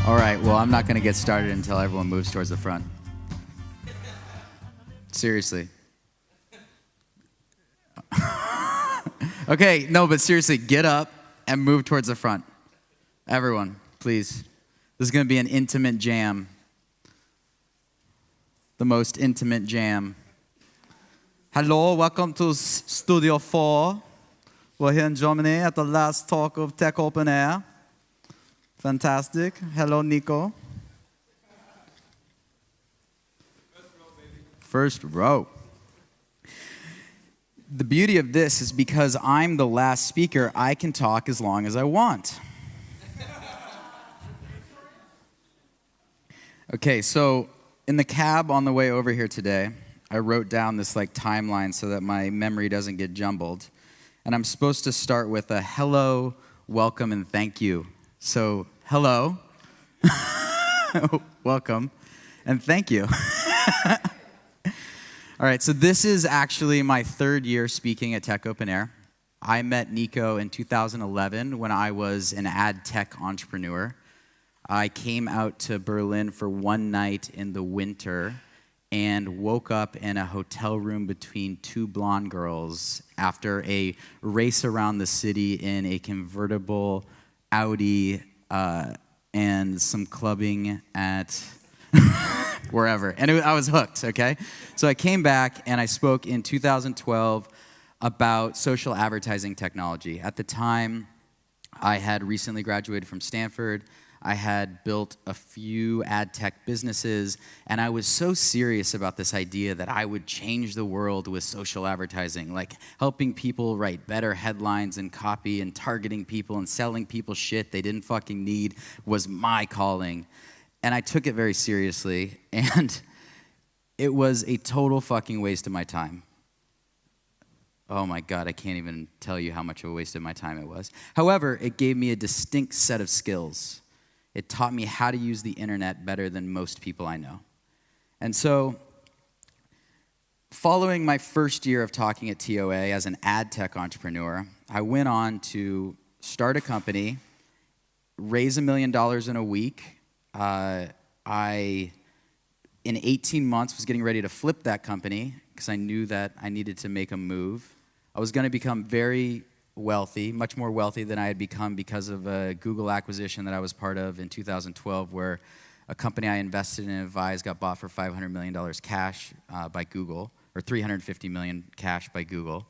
All right, well, I'm not going to get started until everyone moves towards the front. Seriously. Okay, no, but seriously, get up and move towards the front. Everyone, please. This is going to be an intimate jam. The most intimate jam. Hello, welcome to Studio 4. We're here in Germany at the last talk of Tech Open Air. Fantastic. Hello, Nico. First row. The beauty of this is because I'm the last speaker, I can talk as long as I want. Okay, so in the cab on the way over here today, I wrote down this timeline so that my memory doesn't get jumbled. And I'm supposed to start with a hello, welcome, and thank you. So, hello, welcome, and thank you. All right, so this is actually my third year speaking at Tech Open Air. I met Nico in 2011 when I was an ad tech entrepreneur. I came out to Berlin for one night in the winter and woke up in a hotel room between two blonde girls after a race around the city in a convertible Audi and some clubbing at wherever. And I was hooked, okay? So I came back and I spoke in 2012 about social advertising technology. At the time, I had recently graduated from Stanford. I had built a few ad tech businesses, and I was so serious about this idea that I would change the world with social advertising, like helping people write better headlines and copy and targeting people and selling people shit they didn't fucking need was my calling. And I took it very seriously, and it was a total fucking waste of my time. Oh my God, I can't even tell you how much of a waste of my time it was. However, it gave me a distinct set of skills. It taught me how to use the internet better than most people I know. And so, following my first year of talking at TOA as an ad tech entrepreneur, I went on to start a company, raise $1 million in a week. I, in 18 months, was getting ready to flip that company because I knew that I needed to make a move. I was going to become very wealthy, much more wealthy than I had become because of a Google acquisition that I was part of in 2012, where a company I invested in and advised got bought for $500 million cash by Google, or $350 million cash by Google.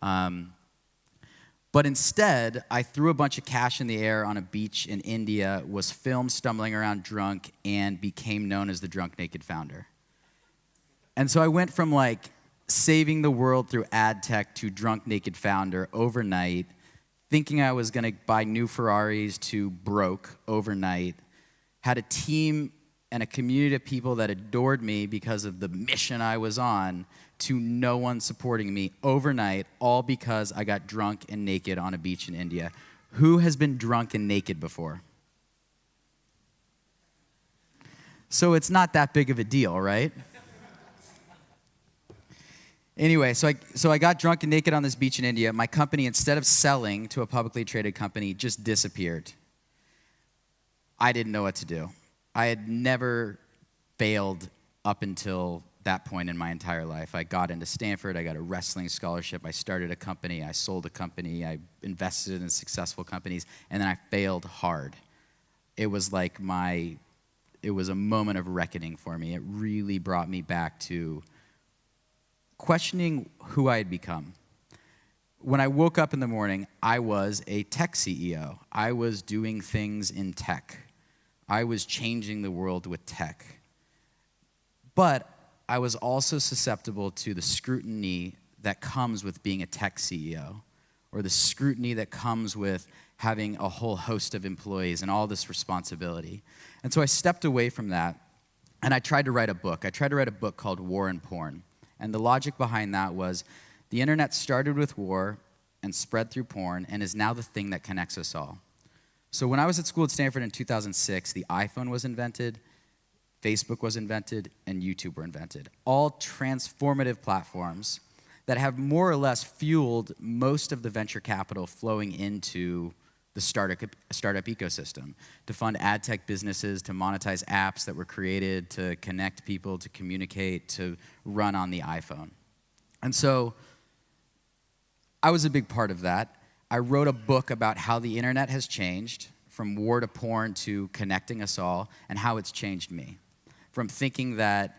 But instead, I threw a bunch of cash in the air on a beach in India, was filmed stumbling around drunk, and became known as the Drunk Naked Founder. And so I went from saving the world through ad tech to Drunk Naked Founder overnight, thinking I was going to buy new Ferraris to broke overnight, had a team and a community of people that adored me because of the mission I was on, to no one supporting me overnight, all because I got drunk and naked on a beach in India. Who has been drunk and naked before? So it's not that big of a deal, right? Anyway, so I got drunk and naked on this beach in India. My company, instead of selling to a publicly traded company, just disappeared. I didn't know what to do. I had never failed up until that point in my entire life. I got into Stanford. I got a wrestling scholarship. I started a company. I sold a company. I invested in successful companies. And then I failed hard. It was it was a moment of reckoning for me. It really brought me back to questioning who I had become. When I woke up in the morning, I was a tech CEO. I was doing things in tech. I was changing the world with tech. But I was also susceptible to the scrutiny that comes with being a tech CEO, or the scrutiny that comes with having a whole host of employees and all this responsibility. And so I stepped away from that, and I tried to write a book. I tried to write a book called War and Porn. And the logic behind that was the internet started with war and spread through porn and is now the thing that connects us all. So when I was at school at Stanford in 2006, the iPhone was invented, Facebook was invented, and YouTube were invented. All transformative platforms that have more or less fueled most of the venture capital flowing into the startup ecosystem, to fund ad tech businesses, to monetize apps that were created, to connect people, to communicate, to run on the iPhone. And so I was a big part of that. I wrote a book about how the internet has changed, from war to porn to connecting us all, and how it's changed me. From thinking that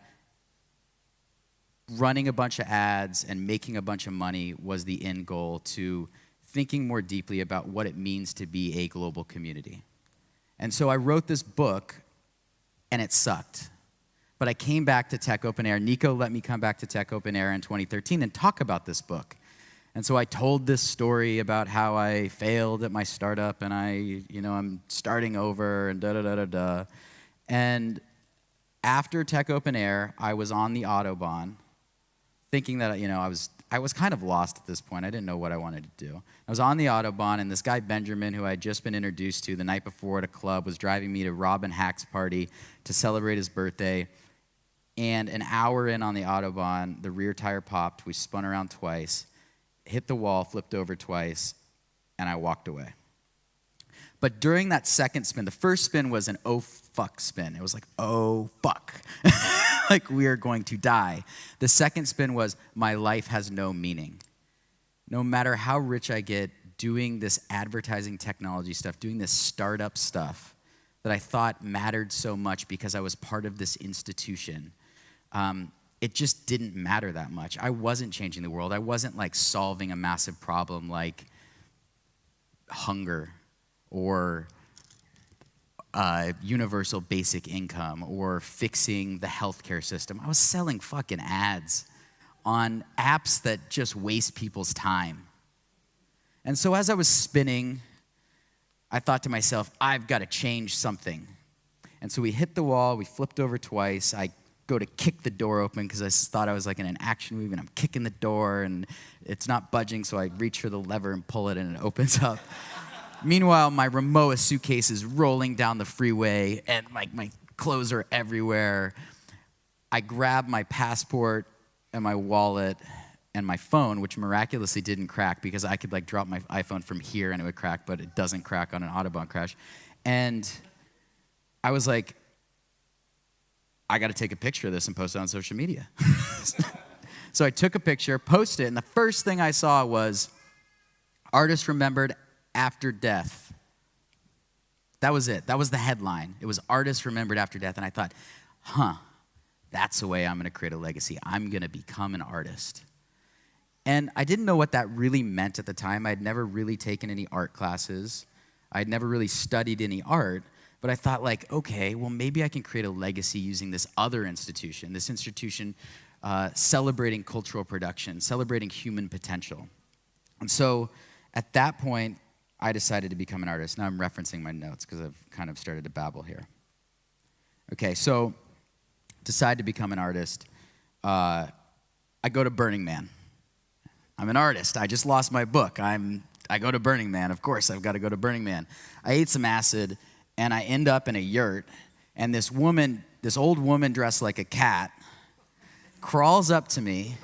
running a bunch of ads and making a bunch of money was the end goal, to thinking more deeply about what it means to be a global community. And so I wrote this book, and it sucked. But I came back to Tech Open Air. Nico let me come back to Tech Open Air in 2013 and talk about this book. And so I told this story about how I failed at my startup, and I'm starting over, and da-da-da-da-da. And after Tech Open Air, I was on the Autobahn, thinking that, I was kind of lost at this point. I didn't know what I wanted to do. I was on the Autobahn, and this guy, Benjamin, who I had just been introduced to the night before at a club, was driving me to Robin Hack's party to celebrate his birthday. And an hour in on the Autobahn, the rear tire popped. We spun around twice, hit the wall, flipped over twice, and I walked away. But during that second spin, the first spin was an oh fuck spin. It was like, oh fuck. Like we are going to die. The second spin was my life has no meaning. No matter how rich I get doing this advertising technology stuff, doing this startup stuff that I thought mattered so much because I was part of this institution, it just didn't matter that much. I wasn't changing the world. I wasn't like solving a massive problem like hunger or universal basic income or fixing the healthcare system. I was selling fucking ads on apps that just waste people's time. And so as I was spinning, I thought to myself, I've got to change something. And so we hit the wall, we flipped over twice. I go to kick the door open because I thought I was like in an action movie, and I'm kicking the door and it's not budging, so I reach for the lever and pull it and it opens up. Meanwhile, my Rimowa suitcase is rolling down the freeway, and my clothes are everywhere. I grab my passport and my wallet and my phone, which miraculously didn't crack because I could drop my iPhone from here and it would crack, but it doesn't crack on an Autobahn crash. And I was like, I got to take a picture of this and post it on social media. So I took a picture, posted it, and the first thing I saw was artist remembered after death. That was it. That was the headline. It was artist remembered after death. And I thought, that's the way I'm going to create a legacy. I'm going to become an artist. And I didn't know what that really meant at the time. I'd never really taken any art classes. I'd never really studied any art. But I thought okay, well, maybe I can create a legacy using this other institution, celebrating cultural production, celebrating human potential. And so at that point, I decided to become an artist. Now I'm referencing my notes because I've kind of started to babble here. Okay, so decided to become an artist. I go to Burning Man. I'm an artist. I just lost my book. I go to Burning Man. Of course, I've got to go to Burning Man. I ate some acid, and I end up in a yurt, and this old woman dressed like a cat, crawls up to me,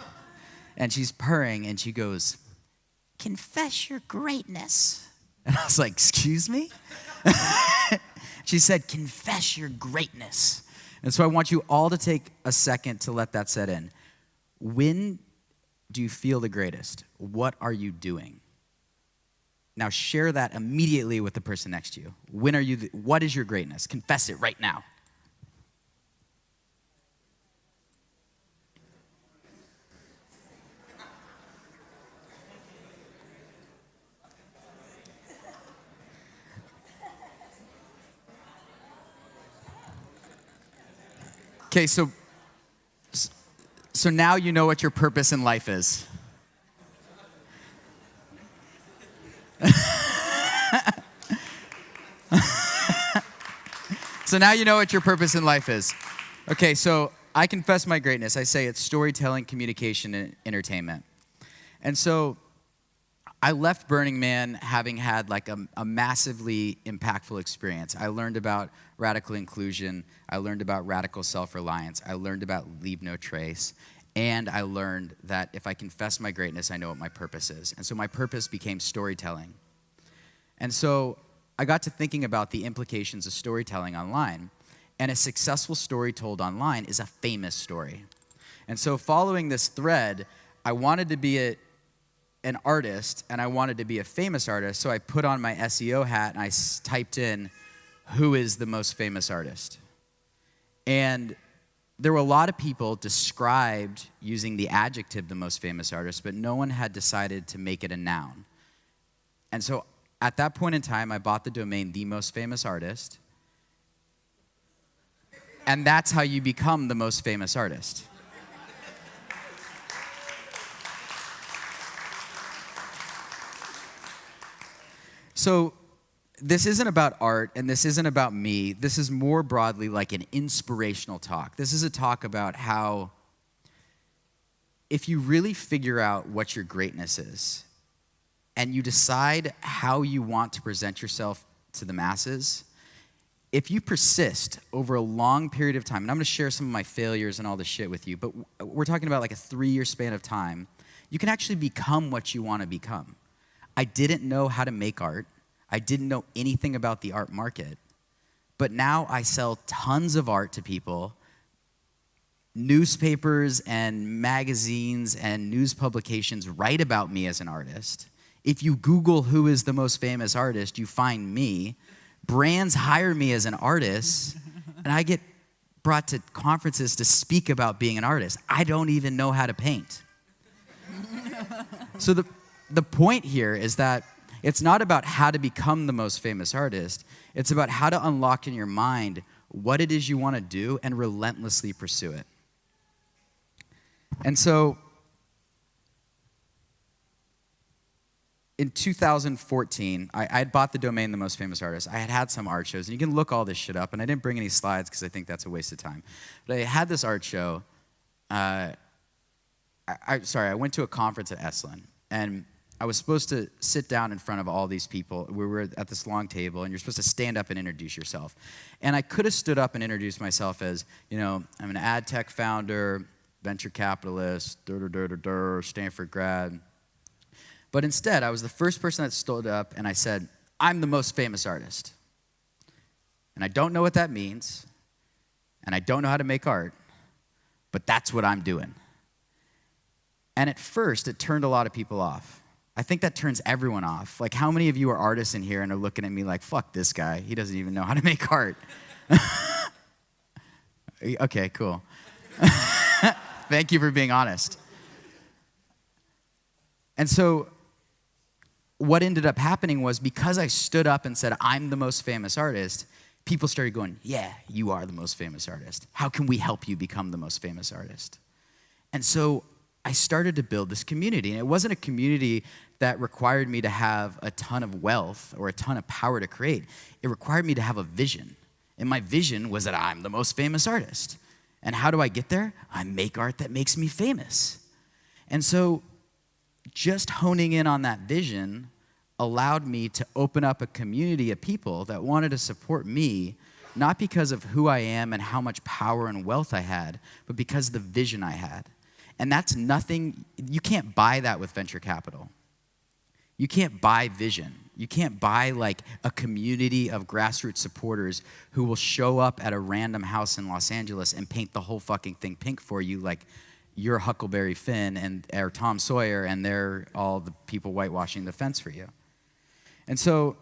and she's purring, and she goes, "Confess your greatness." And I was like, "Excuse me?" She said, "Confess your greatness." And so I want you all to take a second to let that set in. When do you feel the greatest? What are you doing? Now share that immediately with the person next to you. What is your greatness? Confess it right now. Okay, so now you know what your purpose in life is. So now you know what your purpose in life is. Okay, so I confess my greatness. I say it's storytelling, communication, and entertainment. And so I left Burning Man having had a massively impactful experience. I learned about radical inclusion. I learned about radical self-reliance. I learned about leave no trace. And I learned that if I confess my greatness, I know what my purpose is. And so my purpose became storytelling. And so I got to thinking about the implications of storytelling online. And a successful story told online is a famous story. And so following this thread, I wanted to be an artist, and I wanted to be a famous artist, so I put on my SEO hat and I typed in, who is the most famous artist? And there were a lot of people described using the adjective the most famous artist, but no one had decided to make it a noun. And so at that point in time, I bought the domain The Most Famous Artist, and that's how you become the most famous artist. So this isn't about art, and this isn't about me. This is more broadly like an inspirational talk. This is a talk about how if you really figure out what your greatness is, and you decide how you want to present yourself to the masses, if you persist over a long period of time, and I'm going to share some of my failures and all this shit with you, but we're talking about like a 3-year span of time, you can actually become what you want to become. I didn't know how to make art. I didn't know anything about the art market. But now I sell tons of art to people. Newspapers and magazines and news publications write about me as an artist. If you Google who is the most famous artist, you find me. Brands hire me as an artist, and I get brought to conferences to speak about being an artist. I don't even know how to paint. So the point here is that it's not about how to become the most famous artist. It's about how to unlock in your mind what it is you want to do and relentlessly pursue it. And so in 2014, I had bought the domain The Most Famous Artist. I had some art shows, and you can look all this shit up, and I didn't bring any slides because I think that's a waste of time. But I had this art show. I went to a conference at Esalen, and I was supposed to sit down in front of all these people. We were at this long table, and you're supposed to stand up and introduce yourself. And I could have stood up and introduced myself as, I'm an ad tech founder, venture capitalist, Stanford grad. But instead, I was the first person that stood up, and I said, I'm the most famous artist. And I don't know what that means, and I don't know how to make art, but that's what I'm doing. And at first, it turned a lot of people off. I think that turns everyone off. Like, how many of you are artists in here and are looking at me like, fuck this guy, he doesn't even know how to make art? Okay, cool. Thank you for being honest. And so what ended up happening was, because I stood up and said, I'm the most famous artist, people started going, yeah, you are the most famous artist. How can we help you become the most famous artist? And so I started to build this community. And it wasn't a community that required me to have a ton of wealth or a ton of power to create. It required me to have a vision. And my vision was that I'm the most famous artist. And how do I get there? I make art that makes me famous. And so just honing in on that vision allowed me to open up a community of people that wanted to support me, not because of who I am and how much power and wealth I had, but because of the vision I had. And that's nothing, you can't buy that with venture capital. You can't buy vision. You can't buy like a community of grassroots supporters who will show up at a random house in Los Angeles and paint the whole fucking thing pink for you, like you're Huckleberry Finn or Tom Sawyer, and they're all the people whitewashing the fence for you. And so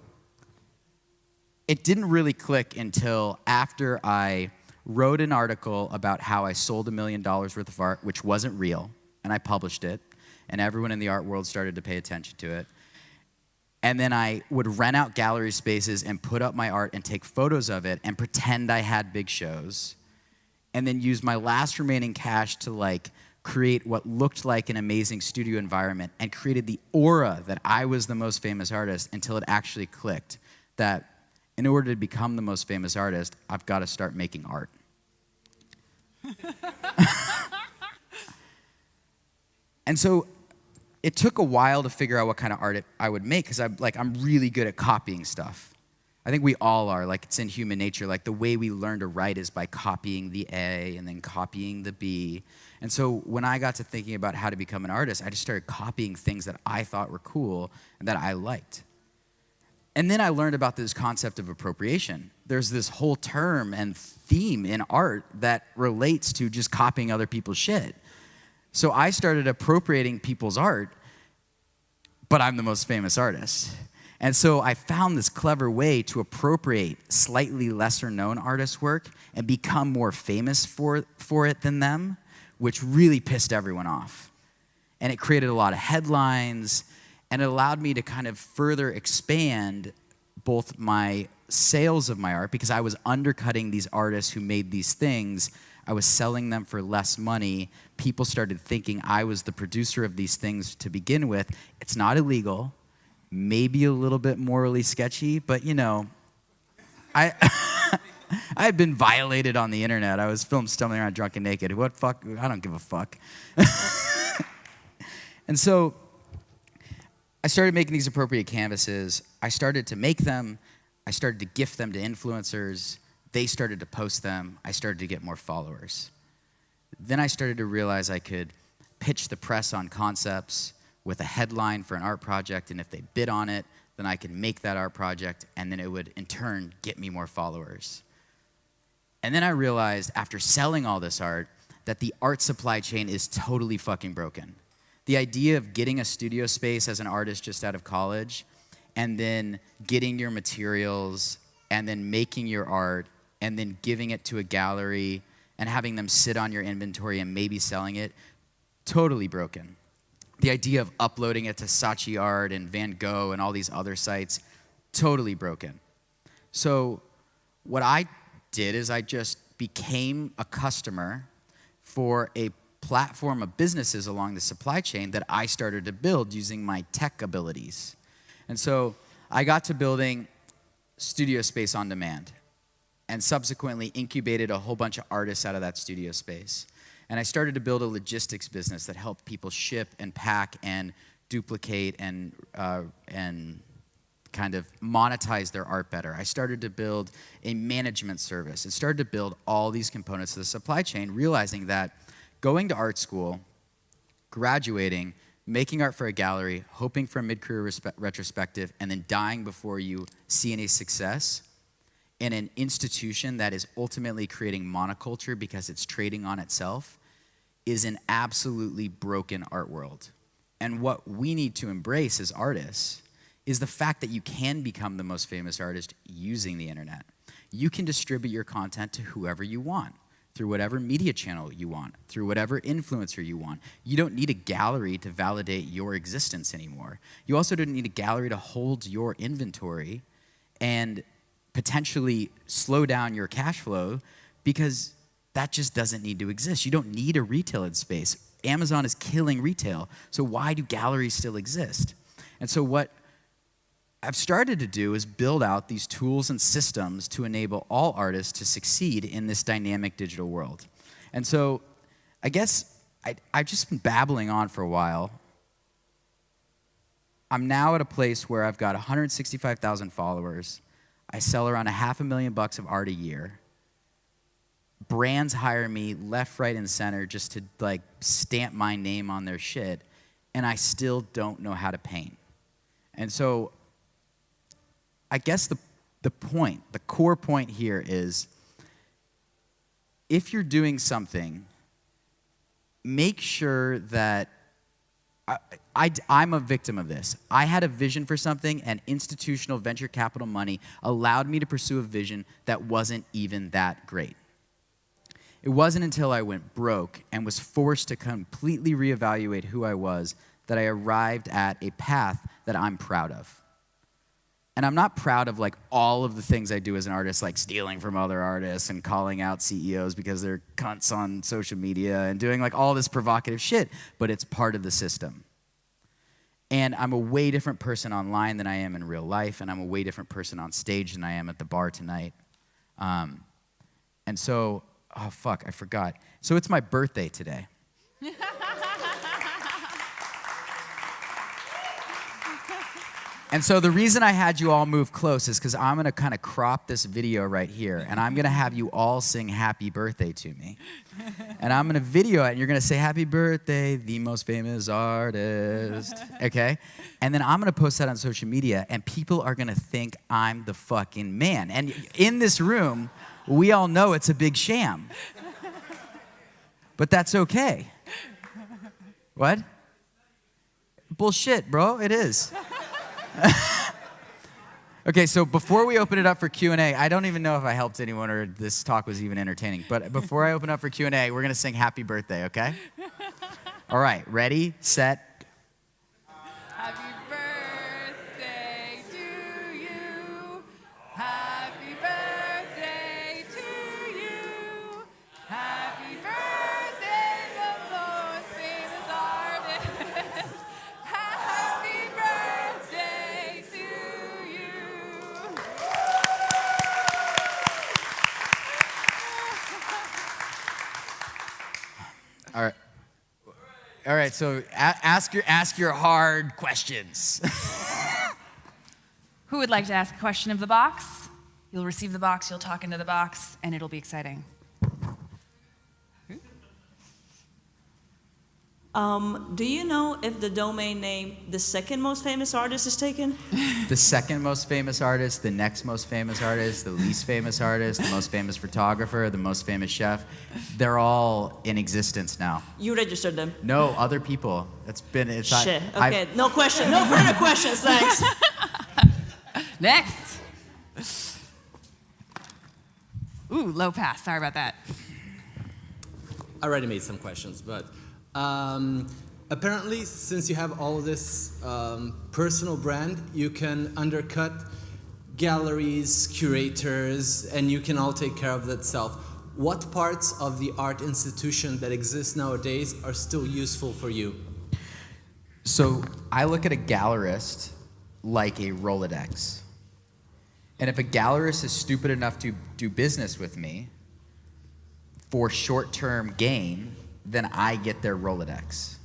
it didn't really click until after I wrote an article about how I sold $1 million worth of art, which wasn't real, and I published it, and everyone in the art world started to pay attention to it. And then I would rent out gallery spaces and put up my art and take photos of it and pretend I had big shows, and then use my last remaining cash to like create what looked like an amazing studio environment, and created the aura that I was the most famous artist until it actually clicked that in order to become the most famous artist, I've got to start making art. And so it took a while to figure out what kind of art I would make, because I'm really good at copying stuff. I think we all are. Like, it's in human nature. Like, the way we learn to write is by copying the A and then copying the B. And so when I got to thinking about how to become an artist, I just started copying things that I thought were cool and that I liked. And then I learned about this concept of appropriation. There's this whole term and theme in art that relates to just copying other people's shit. So I started appropriating people's art, but I'm the most famous artist. And so I found this clever way to appropriate slightly lesser known artists' work and become more famous for it than them, which really pissed everyone off. And it created a lot of headlines, and it allowed me to kind of further expand both my sales of my art, because I was undercutting these artists who made these things. I was selling them for less money. People started thinking I was the producer of these things to begin with. It's not illegal, maybe a little bit morally sketchy, but I had been violated on the internet. I was filmed stumbling around drunk and naked. What fuck? I don't give a fuck. And so I started making these appropriate canvases. I started to make them. I started to gift them to influencers. They started to post them. I started to get more followers. Then I started to realize I could pitch the press on concepts with a headline for an art project, and if they bid on it, then I could make that art project, and then it would, in turn, get me more followers. And then I realized, after selling all this art, that the art supply chain is totally fucking broken. The idea of getting a studio space as an artist just out of college, and then getting your materials, and then making your art, and then giving it to a gallery, and having them sit on your inventory and maybe selling it, totally broken. The idea of uploading it to Saatchi Art and Van Gogh and all these other sites, totally broken. So what I did is I just became a customer for a platform of businesses along the supply chain that I started to build using my tech abilities. And so I got to building studio space on demand, and subsequently incubated a whole bunch of artists out of that studio space. And I started to build a logistics business that helped people ship and pack and duplicate and kind of monetize their art better. I started to build a management service. It started to build all these components of the supply chain, realizing that going to art school, graduating, making art for a gallery, hoping for a mid-career retrospective, and then dying before you see any success in an institution that is ultimately creating monoculture because it's trading on itself is an absolutely broken art world. And what we need to embrace as artists is the fact that you can become the most famous artist using the internet. You can distribute your content to whoever you want, through whatever media channel you want, through whatever influencer you want. You don't need a gallery to validate your existence anymore. You also don't need a gallery to hold your inventory and potentially slow down your cash flow, because that just doesn't need to exist. You don't need a retail space. Amazon is killing retail, so why do galleries still exist? And so what I've started to do is build out these tools and systems to enable all artists to succeed in this dynamic digital world. And so I guess I've just been babbling on for a while. I'm now at a place where I've got 165,000 followers. I sell around $500,000 of art a year. Brands hire me left, right, and center just to stamp my name on their shit, and I still don't know how to paint. And so I guess the core point here is, if you're doing something, make sure that I'm a victim of this. I had a vision for something, and institutional venture capital money allowed me to pursue a vision that wasn't even that great. It wasn't until I went broke and was forced to completely reevaluate who I was that I arrived at a path that I'm proud of. And I'm not proud of all of the things I do as an artist, like stealing from other artists and calling out CEOs because they're cunts on social media and doing all this provocative shit, but it's part of the system. And I'm a way different person online than I am in real life, and I'm a way different person on stage than I am at the bar tonight. And so, oh fuck, I forgot. So it's my birthday today. And so the reason I had you all move close is because I'm going to kind of crop this video right here, and I'm going to have you all sing happy birthday to me. And I'm going to video it, and you're going to say, happy birthday, the most famous artist, okay? And then I'm going to post that on social media, and people are going to think I'm the fucking man. And in this room, we all know it's a big sham. But that's okay. What? Bullshit, bro, it is. Okay, so before we open it up for Q&A, I don't even know if I helped anyone or this talk was even entertaining, but before I open up for Q&A, we're going to sing happy birthday, okay? All right, ready, set. Happy birthday to you. Happy birthday to you. Happy birthday, the most famous artist. Happy birthday to you. All right, so ask your hard questions. Who would like to ask a question of the box? You'll receive the box, you'll talk into the box, and it'll be exciting. Do you know if the domain name the second most famous artist is taken? The second most famous artist, the next most famous artist, the least famous artist, the most famous photographer, the most famous chef, they're all in existence now. You registered them? No, other people. Shit, okay, no question, no further questions, thanks. Next. Ooh, low pass, sorry about that. I already made some questions, but apparently, since you have all of this personal brand, you can undercut galleries, curators, and you can all take care of that self. What parts of the art institution that exists nowadays are still useful for you? So I look at a gallerist like a Rolodex. And if a gallerist is stupid enough to do business with me for short-term gain, then I get their Rolodex.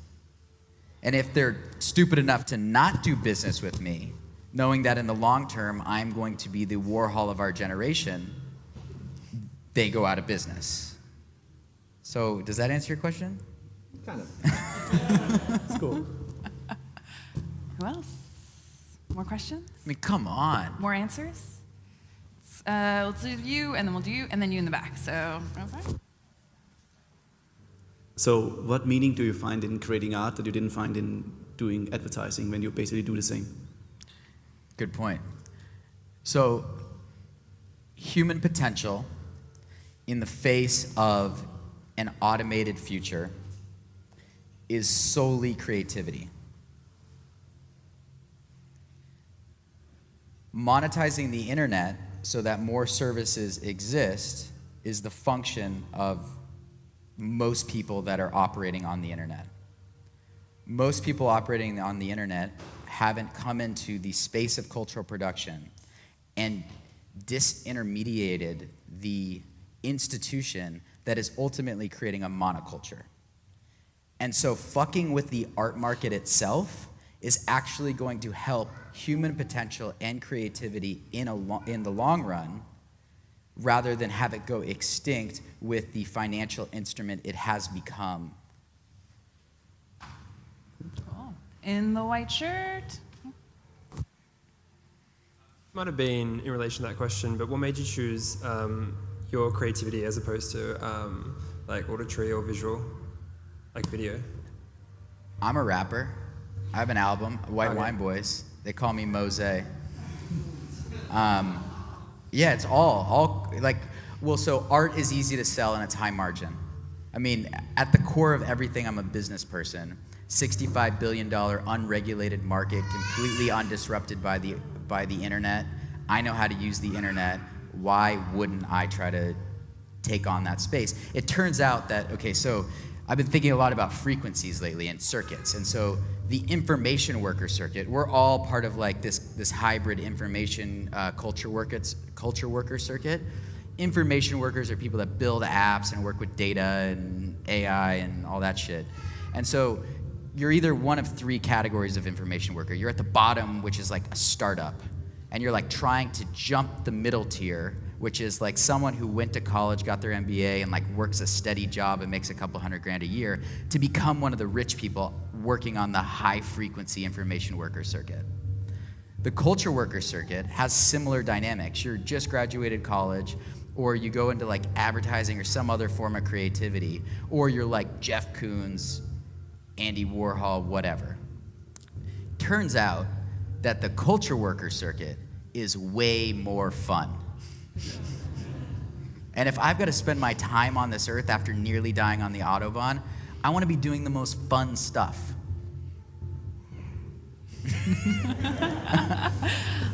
And if they're stupid enough to not do business with me, knowing that in the long term I'm going to be the Warhol of our generation, they go out of business. So does that answer your question? Kind of. It's cool. Who else? More questions? I mean, come on. More answers? Let's do you, and then we'll do you, and then you in the back. So, So what meaning do you find in creating art that you didn't find in doing advertising when you basically do the same? Good point. So human potential in the face of an automated future is solely creativity. Monetizing the internet so that more services exist is the function of most people that are operating on the internet. Most people operating on the internet haven't come into the space of cultural production and disintermediated the institution that is ultimately creating a monoculture. And so fucking with the art market itself is actually going to help human potential and creativity in the long run, rather than have it go extinct with the financial instrument it has become. cool. In the white shirt. Might have been in relation to that question, but what made you choose your creativity as opposed to like auditory or visual, like video? I'm a rapper. I have an album, White Wine Boys. They call me Mose. Yeah, it's all like, well, so art is easy to sell and it's high margin. I mean, at the core of everything, I'm a business person. $65 billion unregulated market, completely undisrupted by the internet. I know how to use the internet. Why wouldn't I try to take on that space? It turns out that, okay, so I've been thinking a lot about frequencies lately and circuits. And so the information worker circuit, we're all part of like this hybrid information culture worker circuit. Information workers are people that build apps and work with data and AI and all that shit. And so you're either one of three categories of information worker. You're at the bottom, which is like a startup, and you're like trying to jump the middle tier, which is like someone who went to college, got their MBA, and like works a steady job and makes a couple $100,000 a year to become one of the rich people working on the high frequency information worker circuit. The culture worker circuit has similar dynamics. You're just graduated college, or you go into like advertising or some other form of creativity, or you're like Jeff Koons, Andy Warhol, whatever. Turns out that the culture worker circuit is way more fun. And if I've got to spend my time on this earth after nearly dying on the Autobahn, I want to be doing the most fun stuff.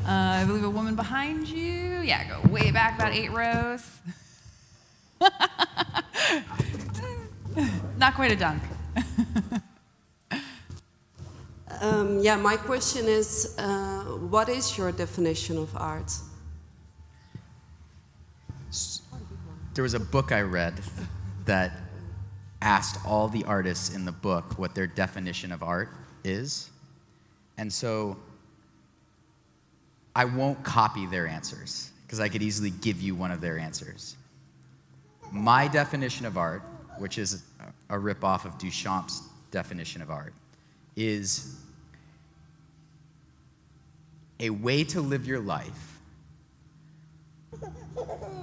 I believe a woman behind you. Yeah, go way back about 8 rows. Not quite a dunk. Yeah, my question is, what is your definition of art? There was a book I read that asked all the artists in the book what their definition of art is. And so I won't copy their answers, because I could easily give you one of their answers. My definition of art, which is a ripoff of Duchamp's definition of art, is a way to live your life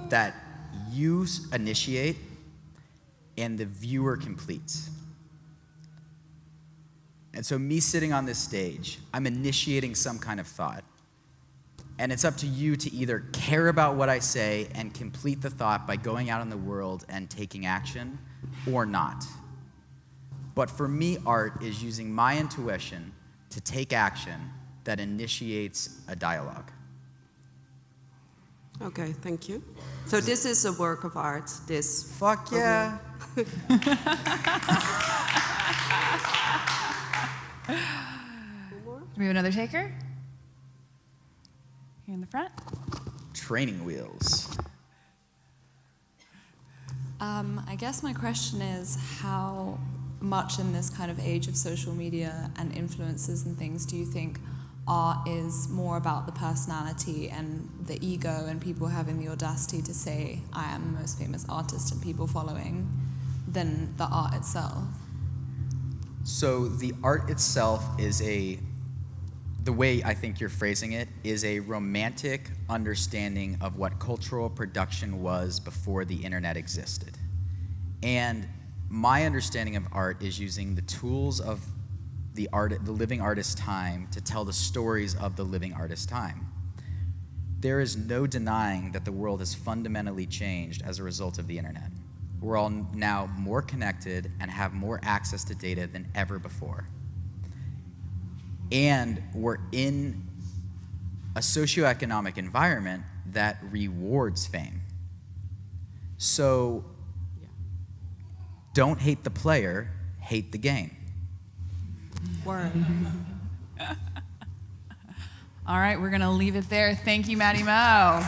that you initiate and the viewer completes. And so me sitting on this stage, I'm initiating some kind of thought. And it's up to you to either care about what I say and complete the thought by going out in the world and taking action, or not. But for me, art is using my intuition to take action that initiates a dialogue. Okay, thank you. So this is a work of art, this... Fuck yeah. Do we have another taker? Here in the front. Training wheels. I guess my question is, how much in this kind of age of social media and influences and things do you think art is more about the personality and the ego and people having the audacity to say, I am the most famous artist and people following, than the art itself? So the art itself is the way I think you're phrasing it, is a romantic understanding of what cultural production was before the internet existed. And my understanding of art is using the tools of the living artist's time to tell the stories of the living artist's time. There is no denying that the world has fundamentally changed as a result of the internet. We're all now more connected and have more access to data than ever before. And we're in a socioeconomic environment that rewards fame. So don't hate the player, hate the game. Word. All right, we're going to leave it there. Thank you, Maddie Mo.